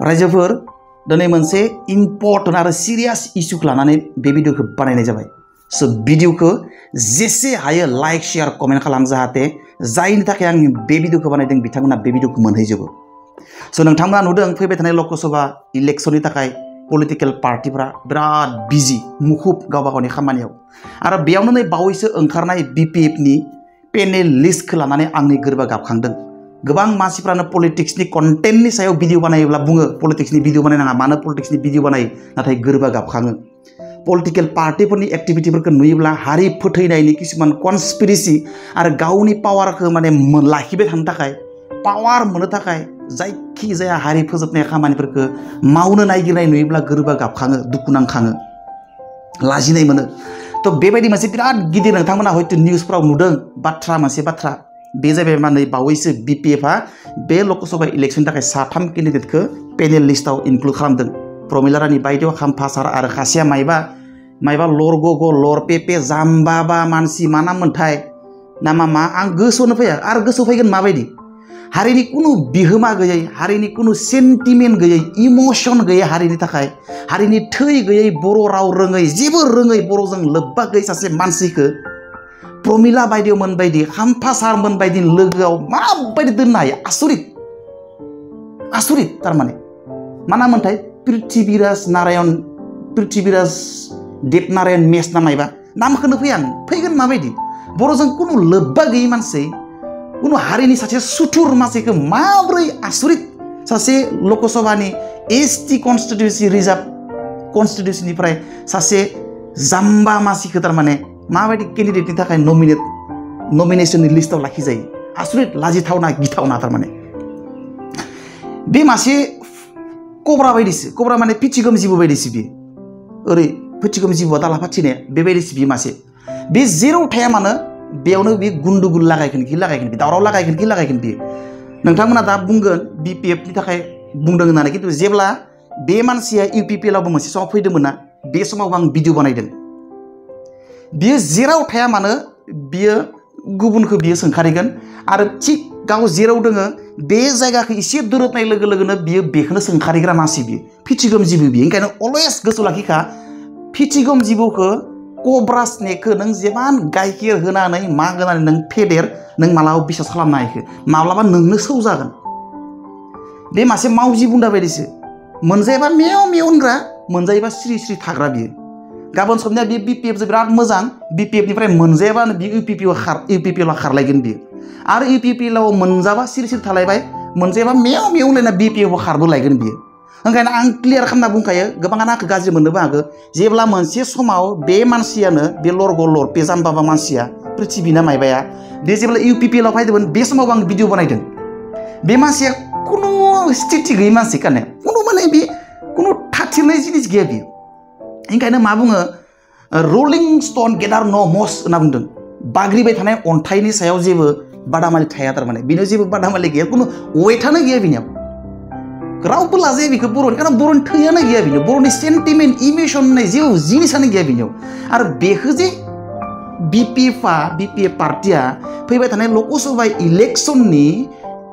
रायजोफोर दिनै मोनसे इम्पर्टेन्ट आरो सिरियास इस्युखौ लानानै बे भिडिअखौ बानायनाय जाबाय सो भिडिअखौ जेसे हायो लाइक शेयार कमेन्ट खालाम जाहाथे जायनि थाखाय आं बे भिडिअखौ बानायदों बिथांमोना बे भिडिअखौ मोनहैजोबो सो नोंथांमोना नुदों फैबाय थानाय लकसभा इलेक्शननि थाखाय पलिटिकेल पार्टिफोरा बिराद बिजि मुखुब गावबा गावनि खामानियाव आरो बेयावनो नै बावैसो ओंखारनाय बिपिएफनि पेनेल लिस्टखौ लानानै आंनि गोरबा गाबखांदों गोबां मानसिफ्रानो पलिटिक्सनि कन्टेन्टनि सायाव भिडिअ बानायोब्ला बुङो पलिटिक्सनि भिडिअ बानायनाङा मानो पलिटिक्सनि भिडिअ बानायो नाथाय गोरबा गाबखाङो पलिटिकेल पार्टिफोरनि एक्टिभिटिफोरखौ नुयोब्ला हारि फोथैनायनि किसुमान कनस्पिरेसि आरो गावनि पावारखौ माने लाखिबाय थानो थाखाय पावार मोननो थाखाय जायखिजाया हारि फोजोबनाय खामानिफोरखौ मावनो नागिरनाय नुयोब्ला गोरबा गाबखाङो दुखु नांखाङो लाजिनाय मोनो थ' बेबायदि मोनसे बिराद गिदिर नोंथांमोना हयथ' निउसफ्राव नुदों मोनसे बाथ्रा बे जाबाय मा नै बावैसो बिपिएफआ बे लकसभा इलेक्शननि थाखाय 3 केन्डिडेटखौ पेनेल लिस्टआव इनक्लुड खालामदों प्रमिला रानी बायदेव खामफासार आरो खासेया मायबा लर गग लर पेपे जाम्बाबा मानसि मा नाम मोनथाय नामा मा आं गोसोआवनो फैया आरो गोसोआव फैगोन माबायदि हारिनि कुनु बिहोमा गैयै हारिनि कुनु सेन्टिमेन्ट गैयै इमोशन गैयै हारिनि थाखाय हारिनि थै गैयै बर' राव रोङै जेबो रोङै बर'जों लोब्बा गैयै सासे मानसिखौ प्रमिला बायदिमोन बायदि खामफासारमोन बायदि लोगोआव माबायदि दोननो हायो आसुरित थारमाने मा नाम मोनथाय पृथ्वीराज देबनारायण मेस ना मायबा नामखौनो फैगोन माबायदि बर'जों कुनु लोब्बा गैयै मानसि कुनु हारिनि सासे सुथुर मानसिखौ माब्रै आसुरित सासे लकसभानि एसटी कन्स्टिट्युएन्सि रिजार्भ कन्स्टिट्युएन्सिनिफ्राय सासे जाम्बा मानसिखौ थारमाने माबायदि केन्डिडेटनि थाखाय नमिनेशननि लिस्टआव लाखिजायो आसुरित लाजिथावना गिथावना थारमाने बे मासे कब्रा बायदिसो कब्रा माने पिथिगम जिबौ बायदिसो बियो ओरै पिथिगम जिबौआ दाला फाथिनाया बेबायदिसो बियो मासे बे जेराव थाया मानो बेयावनो बे गुन्दुगुल लागायगोन बे दावराव लागायगोन बियो नोंथांमोना दा बुंगोन बिपिएफनि थाखाय बुंदों होननानै खिन्थु जेब्ला बे मानसिया इउपिपिएलआवबो मोनसे समाव फैदोंमोन ना बे समाव आं भिडिअ बानायदों बियो जेराव थाया मानो बियो गुबुनखौ बियो सोंखारिगोन आरो थिग गाव जेराव दोङो बे जायगाखौ एसे दोरोदनाय लोगो लोगोनो बियो बेखौनो सोंखारिग्रा मानसि बियो पिथिगम जिबौ बियो ओंखायनो अलवेज गोसोआव लाखिखा पिथिगम जिबौखौ कब्रा स्नेकखौ नों जेमान गाइखेर होनानै मा होनानै नों फेदेर नों मालाबा बिसास खालामनो हायो माब्लाबा नोंनो सौजागोन बे मासे मावजि बुन्दा बायदिसो मोनजायोबा मेव मेव होनग्रा मोनजायोबा स्रि स्रि थाग्रा बियो गाबोन समनिया बे बिपिएफजों बिराद मोजां बिपिएफनिफ्राय मोनजायाबानो बियो इउपिपिएलआव खारलायगोन बियो आरो इउपिपिएलआव मोनजाबा सिरि सिरि थालायबाय मोनजायाबा मेव मेव होनलायना बिपिएफआव खारबोलायगोन बियो ओंखायनो आं क्लियार खालामना बुंखायो गोबाङानो आंखौ गाज्रि मोननोबो हागौ जेब्ला मोनसे समाव बे मानसियानो बे लरग' लरपे जाम्बाबा मानसिया पृथ्वी ना मायबाया बे जेब्ला इउपिपिएलआव फैदोंमोन बे समाव आं भिडिअ बानायदों बे मानसिया कुनु स्थिति गैयै मानसि काने कुनु माने बे कुनु थाथिरनाय जिनिस गैया बियो ओंखायनो मा बुङो रलिं स्टन गेदार न' मस होनना बुंदों बाग्रिबाय थानाय अन्थाइनि सायाव जेबो बादामालि थाया थारमाने बेनाव जेबो बादामालि गैया कुनु वेटानो गैया बिनियाव रावबो लाजाया बेखौ बर'नि कारण बर'नि थैयानो गैया बिनियाव बर'नि सेन्टिमेन्ट इमोशन होननाय जेबो जिनिसानो गैया बिनियाव आरो बेखौ जे बिपिएफ पार्टिया फैबाय थानाय लकसभा इलेक्शननि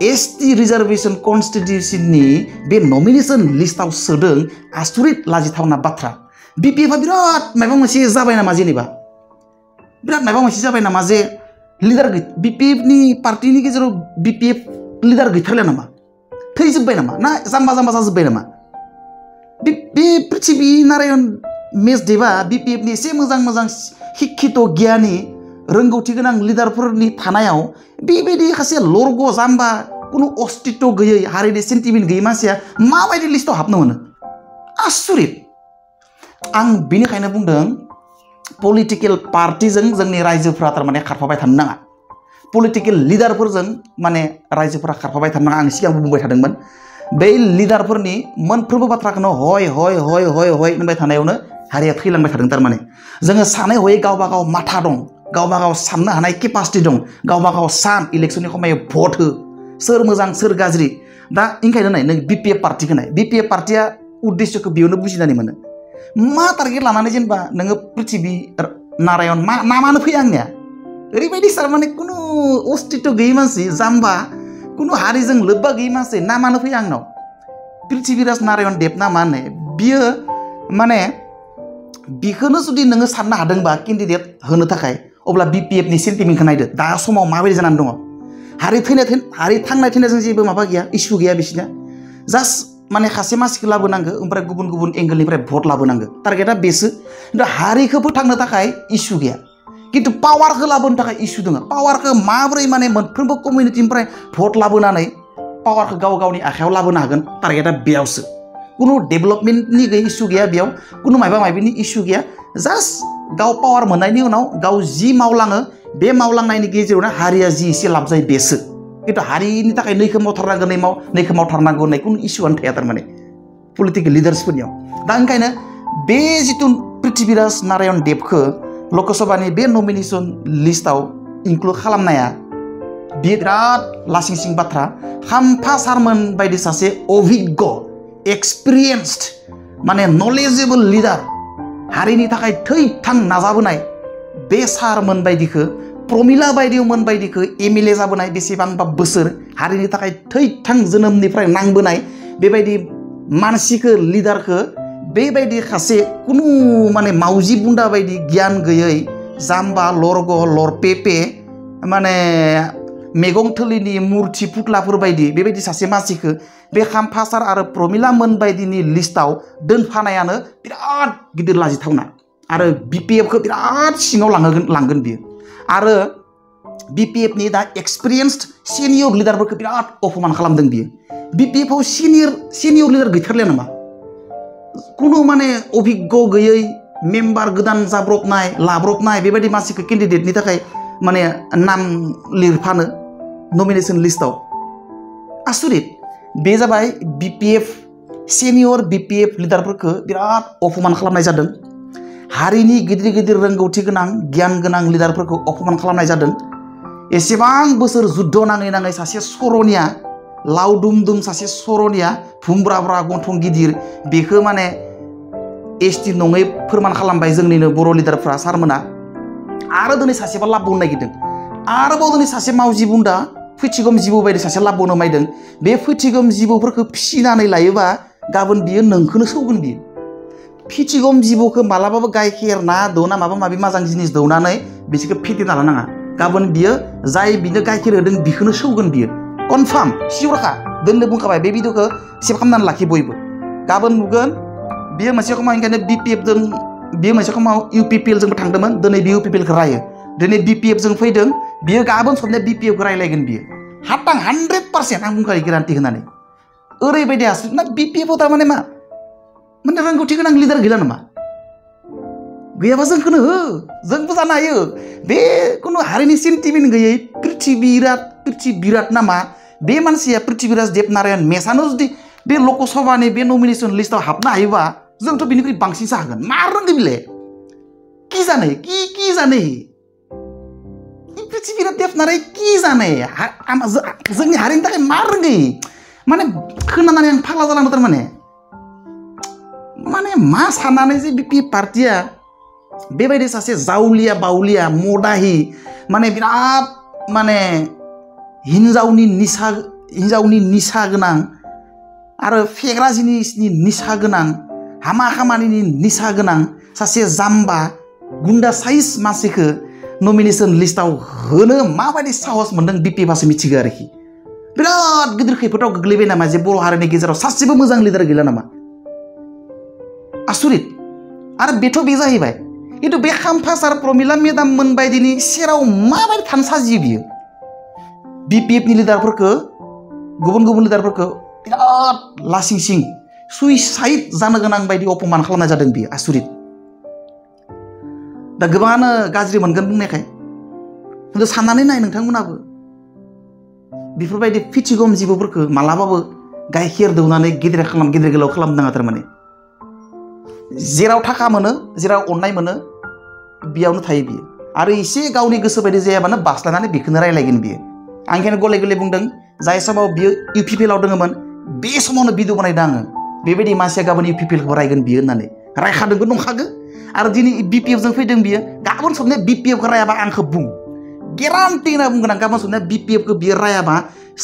एसटी रिजार्वेशन कन्स्टिट्युएन्सिनि बे नमिनेशन लिस्टआव सोदों आसुरित लाजिथावना बाथ्रा बिपिएफआ बिराद माबा मोनसे जाबाय नामा जेनेबा बिराद माबा मोनसे जाबाय नामा जे लिडार बिपिएफनि पार्टिनि गेजेराव बिपिएफ लिडार गैथारला नामा थैजोब्बाय नामा ना जाम्बा जाजोब्बाय नामा बे पृथ्वी नारायण मेस देबा बिपिएफनि एसे मोजां शिक्षित गियानि रोंगौथि गोनां लिडारफोरनि थानायाव बेबायदि सासे लरग' जाम्बा कुनु अस्तित्व गैयै हारिनि सेन्टिमेन्ट गैयै मानसिया माबायदि लिस्टआव हाबनो मोनो आसुरित आं बेनिखायनो बुंदों पलिटिकेल पार्टिजों जोंनि रायजोफ्रा थारमाने खारफाबाय थानो नाङा पलिटिकेल लिडारफोरजों माने रायजोफोरा खारफाबाय थानो नाङा आं सिगांबो बुंबाय थादोंमोन बै लिडारफोरनि मोनफ्रोमबो बाथ्राखौनो हय होनबाय थानायावनो हारिया थैलांबाय थादों थारमाने जोङो सानै हयै गावबा गाव माथा दं गावबा गाव साननो हानाय केपासिटि दं गावबा गाव सान इलेक्शननि समायाव भट हो सोर मोजां सोर गाज्रि दा ओंखायनो नाय नों बिपिएफ पार्टिखौ नाय बिपिएफ पार्टिया उद्देश्यखौ बेयावनो बुजिनानै मोनो मा टारगेट लानानै जेनेबा नोङो पृथ्वी नारायण मा नामानो फैया आंनिया ओरैबायदि सार माने कुनु अस्तित्व गैयै मानसि जाम्बा कुनु हारिजों लोब्बा गैयै मानसि नामानो फैया आंनाव पृथ्वीराज नारायण देब ना मा होनो बियो माने बिखौनो जुदि नोङो साननो हादोंबा केन्डिडेट होनो थाखाय अब्ला BPF नि सेन्टिमेन्टखौ नायदो दा समाव माबायदि जानानै दङ हारि थांनाय थैनायजों जेबो माबा गैया इसु गैया बिसिना जास्ट माने खासे मानसिखौ लाबोनांगो ओमफ्राय गुबुन गुबुन एंगेलनिफ्राय भट लाबोनांगो टारगेटआ बेसो खिन्थु हारिखौ फोथांनो थाखाय इसु गैया खिन्थु पावारखौ लाबोनो थाखाय इसु दङ पावारखौ माबोरै माने मोनफ्रोमबो कमिउनिटिनिफ्राय भट लाबोनानै पावारखौ गाव गावनि आखायाव लाबोनो हागोन टारगेटआ बेयावसो कुनु डेभेलपमेन्टनि इसु गैया बेयाव कुनु माबा माबिनि इसु गैया जास्ट गाव पावार मोननायनि उनाव गाव जि मावलाङो बे मावलांनायनि गेजेरावनो हारिया जि एसे लाब जायो बेसो खिन्थु हारिनि थाखाय नैखौ मावथारनांगौ नैखौ मावथारनांगौ होननाय कुनु इसुआनो थाया थारमाने पलिटिकेल लिडार्सफोरनियाव दा ओंखायनो बे जिथु पृथ्वीराज नारायण देबखौ लकसभानि बे नमिनेसन लिस्टआव इनक्लुड खालामनाया बेयो बिराद लासिंसिं बाथ्रा खाम्फा सारमोन बायदि सासे अभिज्ञ एक्सपिरियेन्सड माने नलेजेबल लिडार हारिनि थाखाय थैथां नाजाबोनाय बे सारमोन बायदिखौ प्रमिला बायदिमोन बायदिखौ MLA जाबोनाय बेसेबांबा बोसोर हारिनि थाखाय थैथां जोनोमनिफ्राय नांबोनाय बेबायदि मानसिखौ लिडारखौ बेबायदि खासे कुनु माने मावजि बुन्दा बायदि गियान गैयै जाम्बा लरग लरपेपे माने मैगं थोलिनि मुर्ति पुतलाफोर बायदि बेबायदि सासे मानसिखौ बे खाम्फा सार आरो प्रमिला मोन बायदिनि लिस्टआव दोनफानायानो बिराद गिदिर लाजिथावना आरो BPF खौ बिराद सिङाव लांगोन बियो आरो BPF नि दा एक्सपिरियेन्सड सिनियर लिडारफोरखौ बिराद अपमान खालामदों बियो BPF आव सिनियर लिडार गैथारलिया नामा कुनु माने अभिज्ञ गैयै मेम्बार गोदान जाब्रबनाय लाब्रबनाय बेबायदि मानसिखौ केन्डिडेटनि थाखाय माने नाम लिरफानो नमिनेसन लिस्टआव आसुरित बे जाबाय BPF सिनियर BPF लिडारफोरखौ बिराद अपमान खालामनाय जादों हारिनि गिदिर गिदिर रोंगौथि गोनां गियान गोनां लिडारफोरखौ अपमान खालामनाय जादों एसेबां बोसोर जुद्ध नाङै सासे सरनिया लावदुम सासे सरनिया भुमब्राब्रा गन्थं गिदिर बेखौ माने ST नङै फोरमान खालामबाय जोंनिनो बर' लिडारफ्रा सारमोना आरो दिनै सासेबा लाबबावनो नागिरदों आरोबाव दिनै सासे मावजि बुन्दा फैथिगम जिबौ बायदि सासे लाबबावनो नायदों बे फैथिगम जिबौफोरखौ फिसिनानै लायोबा गाबोन बियो नोंखौनो सौगोन बियो फिथिगम जिबौखौ मालाबाबो गाइखेर ना दौना माबा माबि मोजां जिनिस दौनानै बिसोरखौ फेदेरना लानाङा गाबोन बियो जाय बिनो गाइखेर होदों बिखौनो सौगोन बियो कनफार्म सिउरखा दोननो बुंखाबाय बे भिडिअखौ सेभ खालामनानै लाखि बयबो गाबोन नुगोन बियो मोनसे समाव ओंखायनो BPF जों बियो मोनसे समाव UPPL जोंबो थांदोंमोन दिनै बियो UPPL खौ रायो दिनै BPF जों फैदों बियो गाबोन सबने BPF खौ रायलायगोन बियो हातां 100% आं बुंखायो गेरान्टि होनानै ओरैबायदि आसुरित ना BPF आव थारमाने मा माने रोंगौथि गोनां लिडार गैला नामा गैयाबा जोंखौनो हो जोंबो जानो हायो बे कुनु हारिनि सेन्टिमेन्ट गैयै पृथ्वीराज नामा बे मानसिया पृथ्वीराज देब नारायण मेसानो जुदि बे लकसभानि बे नमिनेसन लिस्टआव हाबनो हायोबा जोंथ' बिनिख्रुइ बांसिनसो हागोन मा रोंगौ बिलाय की जानो की जानो पृथ्वीराज देब नारायण की जानो जोंनि हारिनि थाखाय मा रोंगौ माने खोनानानै आं फाग्ला जालांदों थारमाने माने मा साननानै जे BPF पार्टिया बेबायदि सासे जावलिया बावलिया मदाहि माने बिराद माने हिन्जावनि निसा गोनां आरो फेग्रा जिनिसनि निसा गोनां हामा खामानिनि निसा गोनां सासे जाम्बा गुन्डा साइज मानसिखौ नमिनेसन लिस्टआव होनो माबायदि साहस मोन्दों BPF आसो मिथिगौ आरोखि बिराद गिदिर खैफोदाव गोग्लैबाय नामा जे बर' हारिनि गेजेराव सासेबो मोजां लिडार गैला नामा आसुरित आरो बेथ' बे जाहैबाय खिन्थु बे खाम्फा सार प्रमिला मेदाम मोन बायदिनि सेराव माबायदि थानो साजियो बियो BPF नि लिडारफोरखौ गुबुन लिडारफोरखौ बिराद लासिंसिं सुइसाइड जानो गोनां बायदि अपमान खालामनाय जादों बियो आसुरित दा गोबाङानो गाज्रि मोनगोन बुंनायखाय खिन्थु साननानै नाय नोंथांमोनाबो बेफोरबायदि फिथिगम जिबौफोरखौ मालाबाबो गाइखेर दौनानै गेदेर गोलाव खालामनो नाङा थारमाने जेराव थाखा मोनो जेराव अननाय मोनो बेयावनो थायो बियो आरो एसे गावनि गोसो बायदि जायाबानो बास्लायनानै बेखौनो रायलायगोन बियो आं ओंखायनो गले गले बुंदों जाय समाव बियो UPPL आव दङमोन बे समावनो भिडिअ बानायदों आङो बेबायदि मानसिया गाबोन UPPL खौ रायगोन बियो होननानै रायखादोंबो नंखागो आरो दिनै BPF जों फैदों बियो गाबोन सबने BPF खौ रायाबा आंखौ बुं गेरान्टि होनना बुंगोन आं गाबोन सबने BPF खौ बियो रायाबा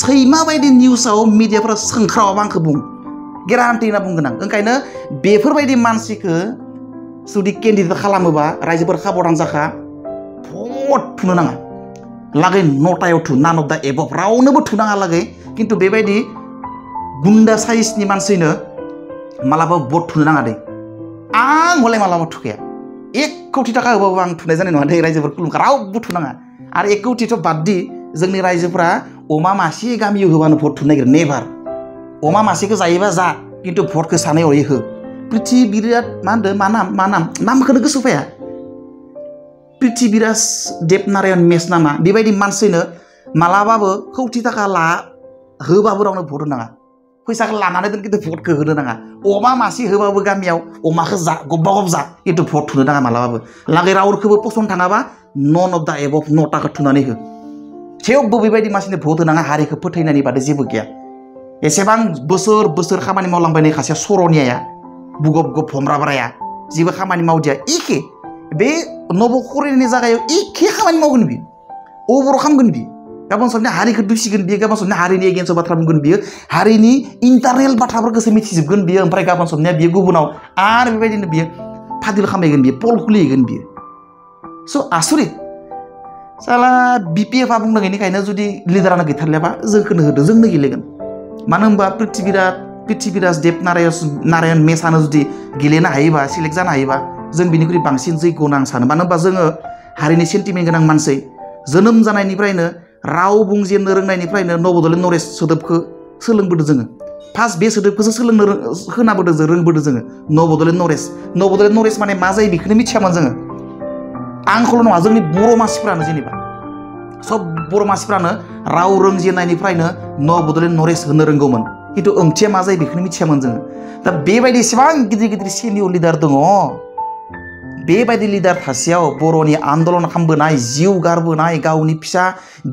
सैमा बायदि निउसाव मिडियाफोरा सोंख्रावाबा आंखौ बुं गेरान्टि होनना बुंगोन आं ओंखायनो बेफोरबायदि मानसिखौ जुदि केन्डिडेट खालामोबा रायजोफोर साबधान जाखा भट थुनो नाङा लागै नटायाव थु नान अफ दा एबभ रावनोबो थुनाङा लागै खिन्थु बेबायदि गुन्दा साइजनि मानसिनो मालाबा भट थुनो नाङा दे आं हले मालाबा थुखाया 1 कौटि थाखा होबाबो आं थुनाय जानाय नङा दे रायजोफोर खुलुमखा रावबो थुनाङा आरो 1 कौटिथ' बाददि जोंनि रायजोफोरा अमा मासे गामियाव होबानो भट थुनो नागिरो नेभार अमा मासेखौ जायोबा जा खिन्थु भटखौ सानै हरै हो पृथ्वीराज मा होनदों मा नाम नामखौनो गोसो फैया पृथ्वीराज देबनारायण मेस नामा बेबायदि मानसिनो मालाबाबो कौटि थाखा होबाबो रावनो भट होनाङा फैसाखौ लानानै दोन खिन्थु भटखौ होनो नाङा अमा मासे होबाबो गामियाव अमाखौ जा गब्बा गब जा खिन्थु भट थुनो नाङा मालाबाबो लागै रावखौबो पसन्द थाङाबा नन अफ दा एबभ नटाखौ थुनानै हो थेवबो बेबायदि मानसिनो भट होनाङा हारिखौ फोथायनायनि बादै जेबो गैया एसेबां बोसोर खामानि मावलांबाय सासे सरनियाया बुगब गब भमराब्राया जेबो खामानि मावदिया एखे बे नबखरिनि जायगायाव एखे खामानि मावगोन बियो अबर खालामगोन बियो गाबोन समनि हारिखौ दुसिगोन बियो गाबोन समनि हारिनि एगेन्स्टआव बाथ्रा बुंगोन बियो हारिनि इन्टारनेल बाथ्राफोरखौसो मिथिजोबगोन बियो ओमफ्राय गाबोन समनिया बियो गुबुनाव आरो बेबायदिनो बियो फादिल खामायगोन बियो पल खुलिहैगोन बियो स' आसरित साला BPF आ बुंदों बेनिखायनो जुदि लिडारानो गैथारलायाबा जोंखौनो होदो जोंनो गेलेगोन मानो होनबा पृथ्वीराज देबनारायण मेसानो जुदि गेलेनो हायोबा सिलेक्ट जानो हायोबा जों बिनिख्रुइ बांसिन जैग' होनना आं सानो मानो होनबा जोङो हारिनि सेन्टिमेन्ट गोनां मानसि जोनोम जानायनिफ्रायनो राव बुंजेननो रोंनायनिफ्रायनो नबदलेण्ड नरेश सोदोबखौ सोलोंबोदों जोङो फार्स्ट बे सोदोबखौसो सोलोंनो खोनाबोदों जों रोंबोदों जोङो नबदलेण्ड नरेश माने मा जायो बेखौनो मिथियामोन जोङो आंखौल' नङा जोंनि बर' मानसिफ्रानो जेनेबा सब बर' मानसिफ्रानो राव रोंजेननायनिफ्रायनो नबदलेण्ड नरेश होनो रोंगौमोन खिन्थु ओंथिया मा जायो बेखौनो मिथियामोन जोङो दा बेबायदि एसेबां गिदिर सिनियर लिडार दङ बेबायदि लिडार थासेयाव बर'नि आन्दलन खालामबोनाय जिउ गारबोनाय गावनि फिसा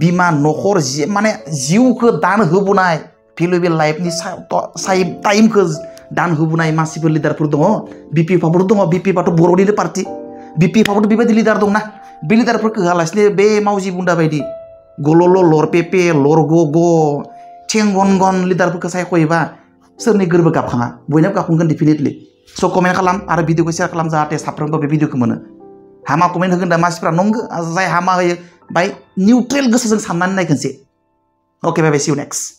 बिमा न'खर माने जिउखौ दान होबोनाय भेलुएबल लाइफनि टाइमखौ दान होबोनाय मानसिफोर लिडारफोर दङ BPF आबोथ' दङ BPF आथ' बर'निनो पार्टि BPF आबोथ' बेबायदि लिडार दंना बे लिडारफोरखौ होआलासिनो बे मावजि बुन्दा बायदि गल'ल' लर पेपे लर ग थें गन लिडारफोरखौ सायख'योबा सोरनि गोरबो गाबखाङा बयनाबो गाबखांगोन डेफिनेटलि स' कमेन्ट खालाम आरो भिडिअखौ शेयार खालाम जाहाथे साफ्रोमबो बे भिडिअखौ मोनो हामा कमेन्ट होगोन दा मानसिफ्रा नंगौ जाय हामा होयो बाय निउट्रेल गोसोजों साननानै नायखोनसै अके बाय बाय सि इउ नेक्स्ट